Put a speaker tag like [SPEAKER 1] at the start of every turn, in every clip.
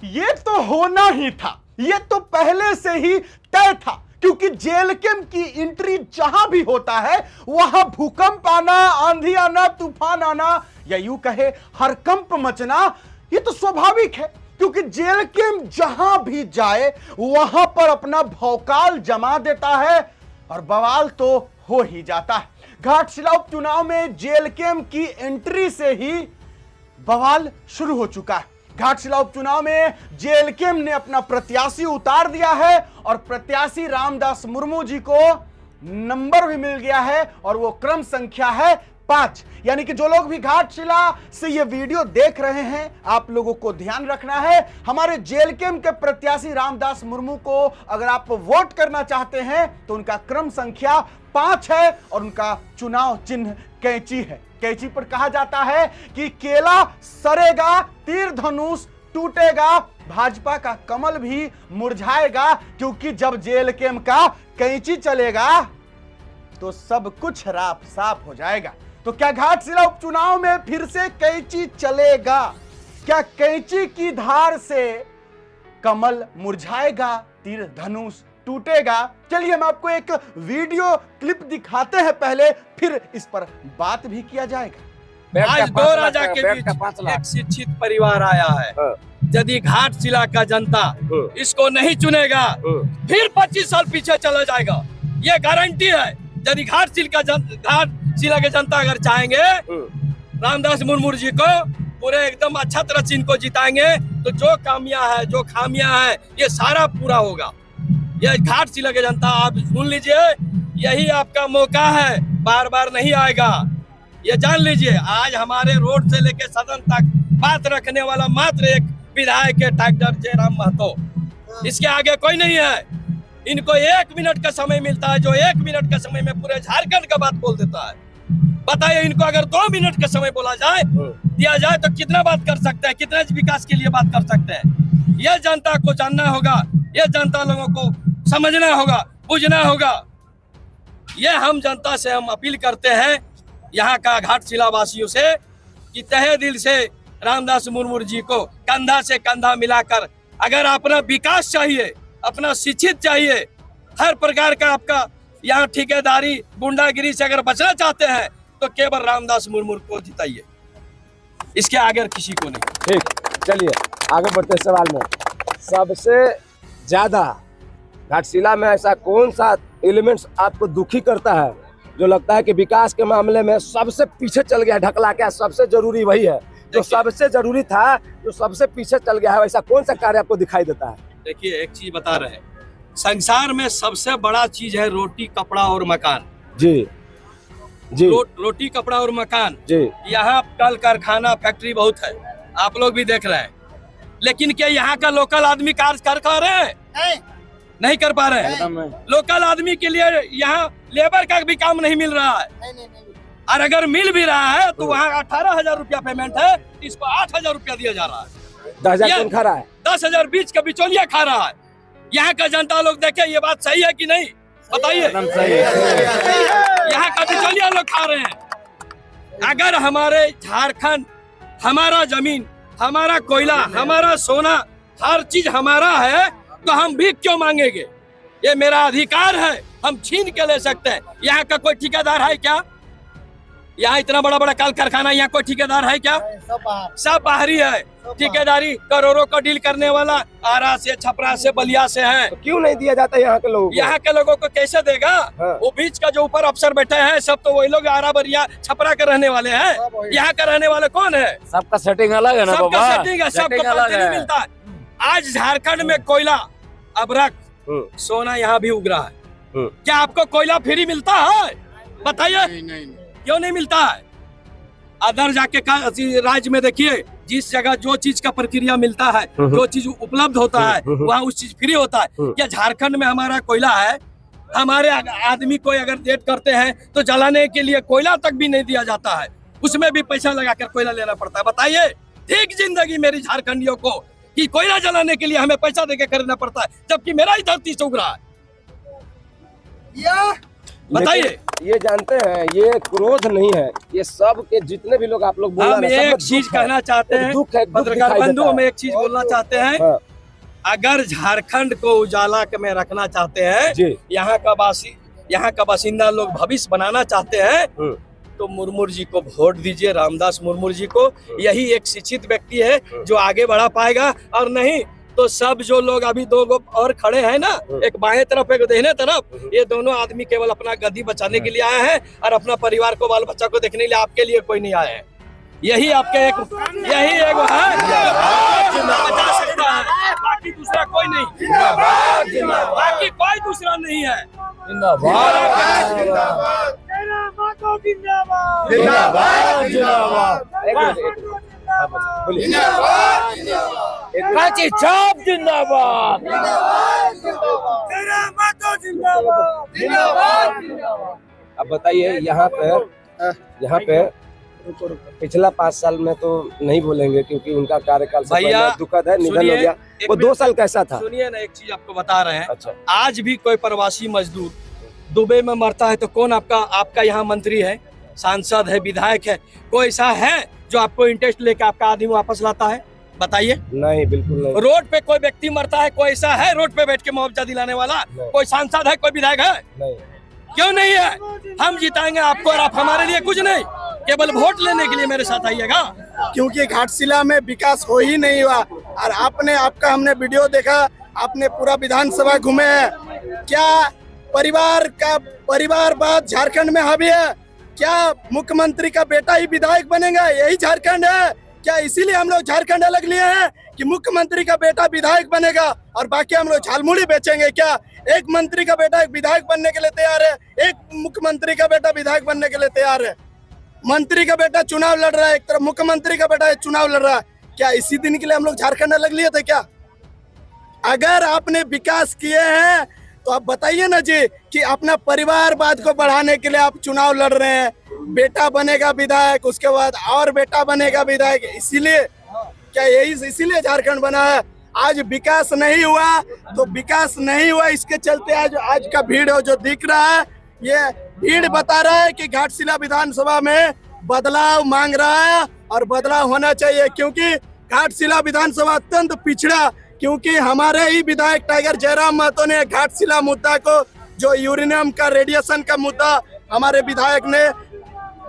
[SPEAKER 1] ये तो होना ही था, ये तो पहले से ही तय था, क्योंकि जेलकेम की एंट्री जहां भी होता है वहां भूकंप आना, आंधी आना, तूफान आना या यूं कहे हरकंप मचना, ये तो स्वाभाविक है। क्योंकि जेलकेम जहां भी जाए वहां पर अपना भौकाल जमा देता है और बवाल तो हो ही जाता है। घाटशिला उपचुनाव में जेलकेम की एंट्री से ही बवाल शुरू हो चुका है। घाटशिला उपचुनाव में जेलकेम ने अपना प्रत्याशी उतार दिया है और प्रत्याशी रामदास मुर्मू जी को नंबर भी मिल गया है और वो क्रम संख्या है 5। यानी कि जो लोग भी घाटशिला से ये वीडियो देख रहे हैं, आप लोगों को ध्यान रखना है, हमारे जेलकेम के प्रत्याशी रामदास मुर्मू को अगर आप वोट करना चाहते हैं तो उनका क्रम संख्या 5 है और उनका चुनाव चिन्ह कैंची है। कैंची पर कहा जाता है कि केला सरेगा, तीर धनुष टूटेगा, भाजपा का कमल भी मुरझाएगा, क्योंकि जब जेलकेम का कैंची चलेगा तो सब कुछ राफ साफ हो जाएगा। तो क्या घाटशिला उपचुनाव में फिर से कैंची चलेगा? क्या कैंची की धार से कमल मुरझाएगा, तीर धनुष टूटेगा? चलिए हम आपको एक वीडियो क्लिप दिखाते हैं पहले, फिर इस पर बात भी किया जाएगा।
[SPEAKER 2] आज दो राजा के बीच एक शिक्षित परिवार आया है। यदि घाटशिला का जनता इसको नहीं चुनेगा फिर 25 साल पीछे चला जाएगा, ये गारंटी है। यदि घाटशिला के जनता अगर चाहेंगे रामदास मुर्मू जी को पूरे एकदम अच्छा तरह से इनको जिताएंगे तो जो खामियां है ये सारा पूरा होगा। ये घाटशिला के जनता आप सुन लीजिए, यही आपका मौका है, बार बार नहीं आएगा, ये जान लीजिए। आज हमारे रोड से लेके सदन तक बात रखने वाला मात्र एक विधायक है, डॉक्टर जयराम महतो, इसके आगे कोई नहीं है। इनको 1 मिनट का समय मिलता है, जो 1 मिनट का समय में पूरे झारखंड का बात बोल देता है। बताइए, इनको अगर 2 मिनट का समय बोला जाए, दिया जाए तो कितना बात कर सकते हैं, कितना विकास के लिए बात कर सकते हैं। यह जनता को जानना होगा, यह जनता लोगों को समझना होगा, बुझना होगा। यह हम जनता से हम अपील करते हैं, यहाँ का घाटशिला वासियों से, कि तहे दिल से रामदास मुर्मू जी को कंधा से कंधा मिलाकर अगर अपना विकास चाहिए, अपना शिक्षित चाहिए, हर प्रकार का आपका यहाँ ठेकेदारी गुंडागिरी से अगर बचना चाहते हैं तो केवल रामदास मुर्मू को जिताइए, इसके आगे किसी को नहीं।
[SPEAKER 3] ठीक, चलिए आगे बढ़ते हैं सवाल में। सबसे ज्यादा घाटशिला में ऐसा कौन सा एलिमेंट्स आपको दुखी करता है, जो लगता है कि विकास के मामले में सबसे पीछे चल गया, ढकला के सबसे जरूरी वही है, जो सबसे जरूरी था, जो सबसे पीछे चल गया है, वैसा कौन सा कार्य आपको दिखाई देता है?
[SPEAKER 2] देखिए, एक चीज बता रहे हैं, संसार में सबसे बड़ा चीज है रोटी, कपड़ा और मकान।
[SPEAKER 3] जी जी,
[SPEAKER 2] रोटी, कपड़ा और मकान
[SPEAKER 3] जी।
[SPEAKER 2] यहाँ कल कारखाना फैक्ट्री बहुत है, आप लोग भी देख रहे हैं, लेकिन क्या यहाँ का लोकल आदमी कार्य कर पा रहे हैं? नहीं कर पा रहे हैं। लोकल आदमी के लिए यहाँ लेबर का भी काम नहीं मिल रहा है, और अगर मिल भी रहा है तो वहाँ 18,000 रुपया पेमेंट है, इसको 8,000 रुपया दिया जा रहा है।
[SPEAKER 3] 10,000 खा रहा है,
[SPEAKER 2] 10,000 बीच का बिचौलिया खा रहा है। यहाँ का जनता लोग देखे, ये बात सही है कि नहीं, बताइए। यहाँ का बिचौलिया लोग खा रहे हैं। अगर हमारे झारखंड, हमारा जमीन, हमारा कोयला, हमारा सोना, हर चीज हमारा है, तो हम भी क्यों मांगेंगे? ये मेरा अधिकार है, हम छीन के ले सकते हैं। यहाँ का कोई ठेकेदार है क्या? यहाँ इतना बड़ा बड़ा कल कारखाना, यहाँ कोई ठेकेदार है क्या? सब बाहरी है। ठेकेदारी करोड़ों का डील करने वाला आरा से, छपरा से, बलिया से है।
[SPEAKER 3] तो क्यों नहीं दिया जाता यहाँ के लोगों को?
[SPEAKER 2] यहाँ के लोगों को कैसे देगा?
[SPEAKER 3] हाँ।
[SPEAKER 2] वो बीच का जो ऊपर अफसर बैठे हैं सब तो वही लोग आरा, बलिया, छपरा के रहने वाले हैं। यहाँ का रहने वाले कौन है?
[SPEAKER 3] सबका सेटिंग अलग है ना,
[SPEAKER 2] सबका सेटिंग है, सबको पैसे नहीं मिलता है। आज झारखंड में कोयला, अभ्रक, सोना यहाँ भी उग रहा है। क्या आपको कोयला फ्री मिलता है? बताइए, क्यों नहीं मिलता है? अदर जाके राज्य में देखिए, जिस जगह जो चीज का प्रक्रिया मिलता है, जो चीज उपलब्ध होता है, वहाँ उस चीज फ्री होता है। क्या झारखंड में हमारा कोयला है? हमारे आदमी को अगर डेट करते हैं तो जलाने के लिए कोयला तक भी नहीं दिया जाता है, उसमें भी पैसा लगाकर कोयला लेना पड़ता है। बताइए, ठीक जिंदगी मेरी झारखंडियों को कि कोयला जलाने के लिए हमें पैसा देके खरीदना पड़ता है, जबकि मेरा ही धरती से उग रहा है। बताइए।
[SPEAKER 3] ये जानते हैं, ये क्रोध नहीं है, ये सब के जितने भी लोग आप लोग बोल
[SPEAKER 2] हम
[SPEAKER 3] रहे हैं, सब
[SPEAKER 2] एक
[SPEAKER 3] में
[SPEAKER 2] चीज
[SPEAKER 3] दुख है।
[SPEAKER 2] कहना चाहते हैं,
[SPEAKER 3] दुख है, दुख
[SPEAKER 2] पत्रकार
[SPEAKER 3] दिखाई
[SPEAKER 2] बंधु,
[SPEAKER 3] देता
[SPEAKER 2] हम
[SPEAKER 3] है।
[SPEAKER 2] एक चीज बोलना चाहते हैं।
[SPEAKER 3] हाँ,
[SPEAKER 2] अगर झारखंड को उजाला में रखना चाहते हैं,
[SPEAKER 3] जी।
[SPEAKER 2] यहाँ का बासिंदा लोग भविष्य बनाना चाहते हैं, तो मुर्मू जी को वोट दीजिए, रामदास मुर्मू जी को। यही एक शिक्षित व्यक्ति है जो आगे बढ़ा पाएगा, और नहीं तो सब जो लोग अभी दो लोग और खड़े हैं ना, एक बाएं तरफ एक दाहिने तरफ, ये दोनों आदमी केवल अपना गद्दी बचाने के लिए आए हैं और अपना परिवार को, बाल बच्चा को देखने के लिए, आपके लिए कोई नहीं आए हैं। यही आपके यही एक है जो बचा सकता है, बाकी दूसरा कोई नहीं, बाकी कोई दूसरा नहीं है।
[SPEAKER 3] अब बताइए, यहाँ पे पिछला 5 साल में तो नहीं बोलेंगे क्योंकि उनका कार्यकाल से
[SPEAKER 2] भैया,
[SPEAKER 3] पहले दुखद है, निधन हो
[SPEAKER 2] सुनिए,
[SPEAKER 3] गया। वो 2 साल कैसा था?
[SPEAKER 2] सुनिए ना, एक चीज आपको बता रहे हैं।
[SPEAKER 3] अच्छा,
[SPEAKER 2] आज भी कोई प्रवासी मजदूर दुबई में मरता है तो कौन आपका यहाँ मंत्री है, सांसद है, विधायक है? कोई ऐसा है जो आपको इंटरेस्ट लेके आपका आदमी वापस लाता है? बताइए।
[SPEAKER 3] नहीं, बिल्कुल नहीं।
[SPEAKER 2] रोड पे कोई व्यक्ति मरता है, कोई ऐसा है रोड पे बैठ के मुआवजा दिलाने वाला? कोई सांसद है, कोई विधायक है?
[SPEAKER 3] नहीं।
[SPEAKER 2] क्यों नहीं है? हम जिताएंगे आपको, और आप हमारे लिए कुछ नहीं, केवल वोट लेने के लिए मेरे साथ आइएगा।
[SPEAKER 4] क्योंकि घाटशिला में विकास हो ही नहीं हुआ। और आपका हमने वीडियो देखा, आपने पूरा विधानसभा घूमे हैं। क्या परिवारवाद झारखंड में हावी है? क्या मुख्यमंत्री का बेटा ही विधायक बनेगा? यही झारखंड है क्या? इसीलिए हम लोग झारखंड अलग लिए हैं कि मुख्यमंत्री का बेटा विधायक बनेगा और बाकी हम लोग झालमुड़ी बेचेंगे क्या? एक मंत्री का बेटा एक विधायक बनने के लिए तैयार है, एक मुख्यमंत्री का बेटा विधायक बनने के लिए तैयार है। मंत्री का बेटा चुनाव लड़ रहा है, एक तरफ मुख्यमंत्री का बेटा चुनाव लड़ रहा है। क्या इसी दिन के लिए हम लोग झारखंड अलग लिए थे क्या? अगर आपने विकास किए हैं तो आप बताइए ना जी कि अपना परिवारवाद को बढ़ाने के लिए आप चुनाव लड़ रहे हैं। बेटा बनेगा विधायक, उसके बाद और बेटा बनेगा विधायक, इसीलिए क्या इसीलिए झारखंड बना है? आज विकास नहीं हुआ तो विकास नहीं हुआ, इसके चलते आज का भीड़ जो दिख रहा है, ये भीड़ बता रहा है कि घाटशिला विधानसभा में बदलाव मांग रहा है और बदलाव होना चाहिए। क्योंकि घाटशिला विधानसभा अत्यंत पिछड़ा, क्योंकि हमारे ही विधायक टाइगर जयराम महतो ने घाटशिला मुद्दा को, जो यूरेनियम का रेडिएशन का मुद्दा हमारे विधायक ने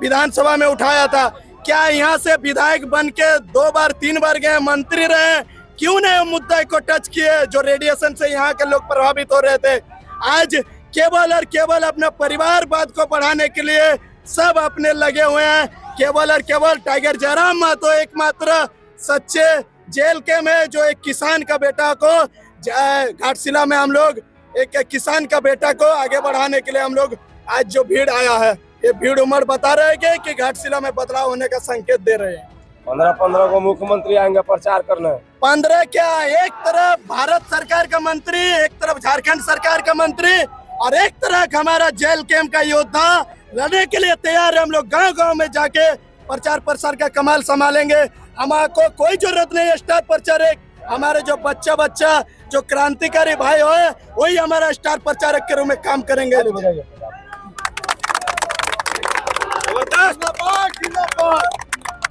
[SPEAKER 4] विधानसभा में उठाया था। क्या यहाँ से विधायक बन के 2 बार 3 बार गए, मंत्री रहे, क्यों नहीं मुद्दे को टच किए जो रेडिएशन से यहाँ के लोग प्रभावित हो रहे थे? आज केवल और केवल अपने परिवारवाद को बढ़ाने के लिए सब अपने लगे हुए हैं। केवल और केवल टाइगर जयराम महतो एकमात्र सच्चे जेल के में, जो एक किसान का बेटा को घाटशिला में हम लोग एक किसान का बेटा को आगे बढ़ाने के लिए हम लोग आज जो भीड़ आया है, ये भीड़ उमड़ बता रहे हैं कि घाटशिला में बदलाव होने का संकेत दे रहे हैं।
[SPEAKER 3] 15 को मुख्यमंत्री आएंगे प्रचार करने।
[SPEAKER 4] 15 क्या, एक तरफ भारत सरकार का मंत्री, एक तरफ झारखंड सरकार का मंत्री, और एक तरफ हमारा जेल कैंप का योद्धा लड़ने के लिए तैयार है। हम लोग गांव-गांव में जाके प्रचार प्रसार का कमाल संभालेंगे। हमारे कोई जरूरत नहीं है स्टार प्रचारक, हमारे जो बच्चा जो क्रांतिकारी भाई हो, वही हमारा स्टार प्रचारक के रूप में काम करेंगे।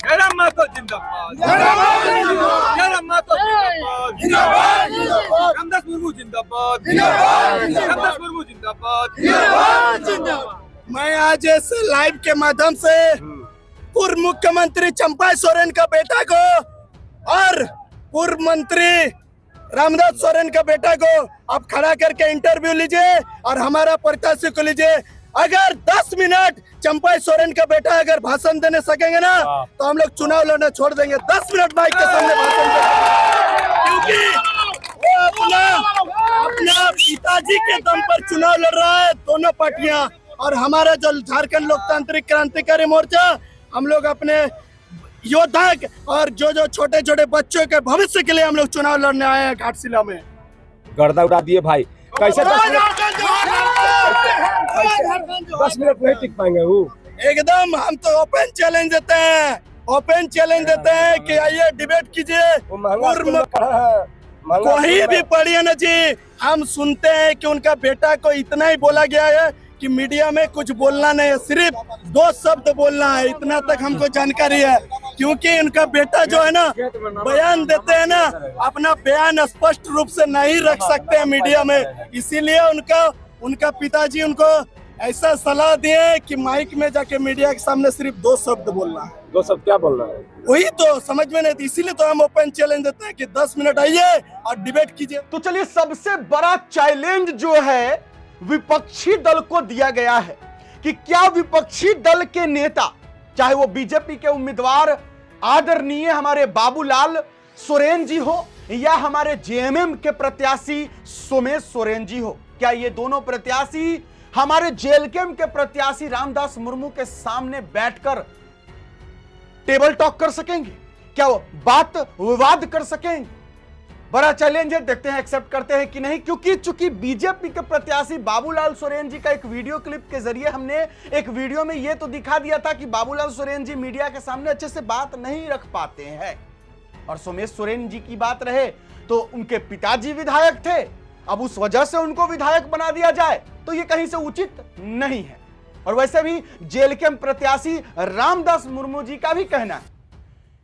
[SPEAKER 2] जयराम महतो जिंदाबाद, जयराम महतो जिंदाबाद, रामदास मुर्मू जिंदाबाद, रामदास मुर्मू जिंदाबाद।
[SPEAKER 4] मैं आज इस लाइव के माध्यम से पूर्व मुख्यमंत्री चंपा सोरेन का बेटा को और पूर्व मंत्री रामदास सोरेन का बेटा को आप खड़ा करके इंटरव्यू लीजिए और हमारा प्रत्याशी को लीजिए। अगर 10 मिनट चंपा सोरेन का बेटा अगर भाषण देने सकेंगे ना, तो हम लोग चुनाव लड़ना छोड़ देंगे। 10 मिनट माइक के सामने भाषण देंगे, क्योंकि वो अपना पिताजी के दम पर चुनाव लड़ रहा है, दोनों पार्टियां। और हमारा जो झारखंड लोकतांत्रिक क्रांतिकारी मोर्चा, हम लोग अपने योद्धा और जो छोटे छोटे बच्चों के भविष्य के लिए हम लोग चुनाव लड़ने आए हैं घाटशिला में।
[SPEAKER 3] गर्दा उड़ा दिए भाई, कैसे 10 मिनट नहीं टिक पाएंगे वो?
[SPEAKER 4] एकदम हम तो ओपन चैलेंज देते हैं, ओपन चैलेंज देते हैं कि आइए डिबेट कीजिए। कोई भी पढ़िए ना जी, हम सुनते हैं कि उनका बेटा को इतना ही बोला गया है कि मीडिया में कुछ बोलना नहीं है, सिर्फ 2 शब्द बोलना है, इतना तक हमको जानकारी है। क्योंकि उनका बेटा जो है ना बयान देते हैं ना, अपना बयान स्पष्ट रूप से नहीं रख सकते हैं मीडिया में, इसीलिए उनका पिताजी उनको ऐसा सलाह दिए कि माइक में जाके मीडिया के सामने सिर्फ 2 शब्द बोलना है।
[SPEAKER 3] 2 शब्द क्या बोल रहा है?
[SPEAKER 4] वही तो समझ में नहीं, इसीलिए तो हम ओपन चैलेंज देते हैं कि 10 मिनट आइए और डिबेट कीजिए।
[SPEAKER 1] तो चलिए, सबसे बड़ा चैलेंज जो है विपक्षी दल को दिया गया है कि क्या विपक्षी दल के नेता, चाहे वो बीजेपी के उम्मीदवार आदरणीय हमारे बाबूलाल सोरेन जी हो या हमारे जेएमएम के प्रत्याशी सोमेश सोरेन जी हो, क्या ये दोनों प्रत्याशी हमारे जेएलकेएम के प्रत्याशी रामदास मुर्मू के सामने बैठकर टेबल टॉक कर सकेंगे? क्या वो बात विवाद कर सकेंगे? बड़ा चैलेंज है, देखते हैं एक्सेप्ट करते हैं कि नहीं। क्योंकि चूंकि बीजेपी के प्रत्याशी बाबूलाल सोरेन जी का एक वीडियो क्लिप के जरिए हमने एक वीडियो में यह तो दिखा दिया था कि बाबूलाल सोरेन जी मीडिया के सामने अच्छे से बात नहीं रख पाते हैं, और सोमेश सोरेन जी की बात रहे तो उनके पिताजी विधायक थे, अब उस वजह से उनको विधायक बना दिया जाए तो यह कहीं से उचित नहीं है। और वैसे भी जेएलकेएम प्रत्याशी रामदास मुर्मू जी का भी कहना है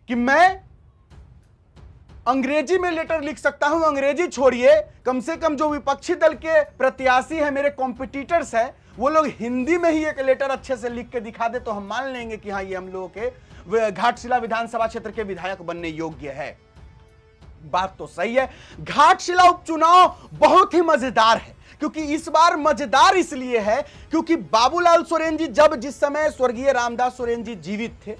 [SPEAKER 1] कि मैं अंग्रेजी में लेटर लिख सकता हूं, अंग्रेजी छोड़िए, कम से कम जो विपक्षी दल के प्रत्याशी हैं, मेरे कॉम्पिटिटर्स हैं, वो लोग हिंदी में ही एक लेटर अच्छे से लिख के दिखा दे तो हम मान लेंगे कि हाँ, ये हम लोगों के घाटशिला विधानसभा क्षेत्र के विधायक बनने योग्य है। बात तो सही है। घाटशिला उपचुनाव बहुत ही मजेदार है, क्योंकि इस बार मजेदार इसलिए है क्योंकि बाबूलाल सोरेन जी जिस समय स्वर्गीय रामदास सोरेन जी जीवित थे,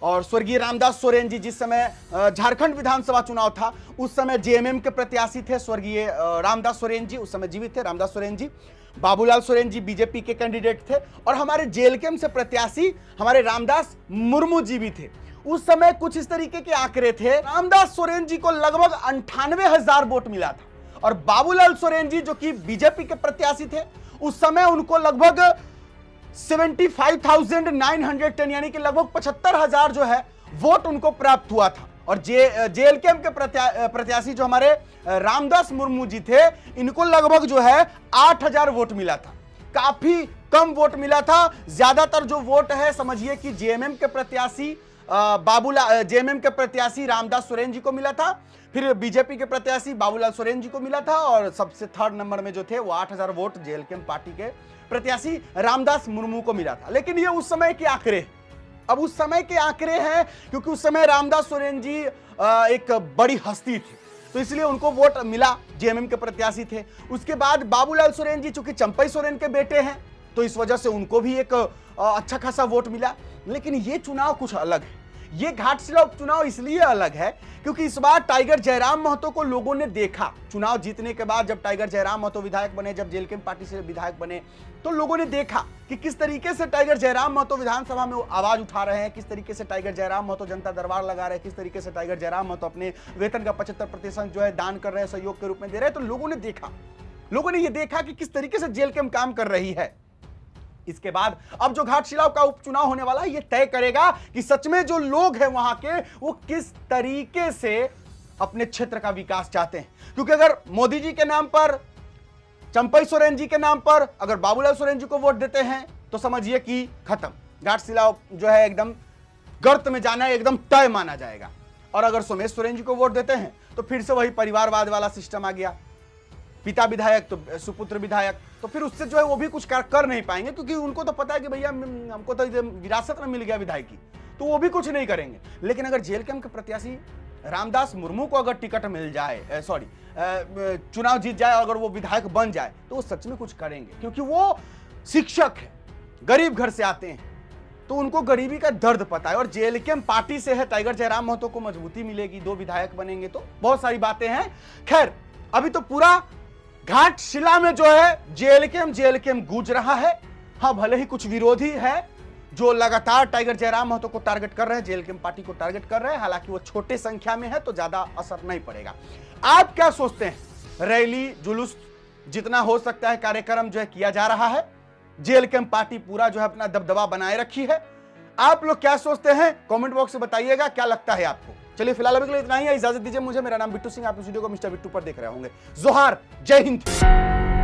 [SPEAKER 1] और स्वर्गीय रामदास सोरेन जी जिस समय झारखंड विधानसभा चुनाव था उस समय जेएमएम के प्रत्याशी थे स्वर्गीय रामदास सोरेन जी, उस समय जीवित थे रामदास सोरेन जी। बाबूलाल सोरेन जी बीजेपी के कैंडिडेट थे, और हमारे जेएलकेएम से प्रत्याशी हमारे रामदास मुर्मू जी भी थे। उस समय कुछ इस तरीके के आंकड़े थे, रामदास सोरेन जी को लगभग 98,000 वोट मिला था, और बाबूलाल सोरेन जी जो कि बीजेपी के प्रत्याशी थे उस समय उनको लगभग 75,910 यानी कि लगभग 75,000 जो है वोट उनको प्राप्त हुआ था। और जेएलकेएम के प्रत्याशी जो हमारे रामदास मुर्मू जी थे, इनको लगभग जो है 8,000 वोट मिला था, काफी कम वोट मिला था। ज्यादातर जो वोट है समझिए कि जेएमएम के प्रत्याशी जेएमएम के प्रत्याशी रामदास सोरेन जी को मिला था, फिर बीजेपी के प्रत्याशी बाबूलाल सोरेन जी को मिला था, और सबसे 3rd नंबर में जो थे वो 8,000 वोट जेएलकेएम पार्टी के प्रत्याशी रामदास मुर्मू को मिला था। लेकिन ये उस समय के आंकड़े, अब उस समय के आंकड़े हैं क्योंकि उस समय रामदास सोरेन जी एक बड़ी हस्ती थी, तो इसलिए उनको वोट मिला, जेएमएम के प्रत्याशी थे। उसके बाद बाबूलाल सोरेन जी चूंकि चंपई सोरेन के बेटे हैं तो इस वजह से उनको भी एक अच्छा खासा वोट मिला। लेकिन ये चुनाव कुछ अलग है, ये घाटशिला उपचुनाव इसलिए अलग है क्योंकि इस बार टाइगर जयराम महतो को लोगों ने देखा। चुनाव जीतने के बाद जब टाइगर जयराम महतो विधायक बने, जब जेएलकेएम पार्टी से विधायक बने, तो लोगों ने देखा कि किस तरीके से टाइगर जयराम महतो विधानसभा में आवाज उठा रहे हैं, किस तरीके से टाइगर जयराम महतो जनता दरबार लगा रहे हैं, किस तरीके से टाइगर जयराम महतो अपने वेतन का 75% जो है दान कर रहे हैं, सहयोग के रूप में दे रहे हैं। तो लोगों ने देखा, लोगों ने यह देखा कि किस तरीके से जेएलकेएम काम कर रही है। इसके बाद अब जो घाटशिला का उपचुनाव होने वाला है ये तय करेगा कि सच में जो लोग हैं वहां के वो किस तरीके से अपने क्षेत्र का विकास चाहते हैं। क्योंकि अगर मोदी जी के नाम पर, चंपई सोरेन जी के नाम पर अगर बाबूलाल सोरेन जी को वोट देते हैं तो समझिए कि खत्म, घाटशिला जो है एकदम गर्त में जाना एकदम तय माना जाएगा। और अगर सोमेश सोरेन जी को वोट देते हैं तो फिर से वही परिवारवाद वाला सिस्टम आ गया, पिता विधायक तो सुपुत्र विधायक, तो फिर उससे जो है वो भी कुछ कर नहीं पाएंगे, क्योंकि उनको तो पता है कि भैया हमको तो विरासत में मिल गया विधायकी, तो वो भी कुछ नहीं करेंगे। लेकिन अगर जेएलकेएम के प्रत्याशी रामदास मुर्मू को अगर टिकट मिल जाए, चुनाव जीत जाए, अगर वो विधायक बन जाए तो वो सच में कुछ करेंगे, क्योंकि वो शिक्षक है, गरीब घर से आते हैं, तो उनको गरीबी का दर्द पता है। और जेएलकेएम पार्टी से है, टाइगर जयराम महतो को मजबूती मिलेगी, 2 विधायक बनेंगे, तो बहुत सारी बातें हैं। खैर अभी तो पूरा घाटशिला में जो है जेएलकेएम गूंज रहा है। हाँ, भले ही कुछ विरोधी है जो लगातार टाइगर जयराम महतो को टारगेट कर रहे हैं, जेएलकेएम पार्टी को टारगेट कर रहे हैं, हालांकि वो छोटे संख्या में है तो ज्यादा असर नहीं पड़ेगा। आप क्या सोचते हैं? रैली जुलूस जितना हो सकता है कार्यक्रम जो है किया जा रहा है, जेएलकेएम पार्टी पूरा जो है अपना दबदबा बनाए रखी है। आप लोग क्या सोचते हैं कमेंट बॉक्स में बताइएगा, क्या लगता है आपको। चलिए फिलहाल अभी के लिए इतना ही है, इजाजत दीजिए मुझे। मेरा नाम बिट्टू सिंह, आप इस वीडियो को मिस्टर बिट्टू पर देख रहे होंगे। जोहार, जय हिंद।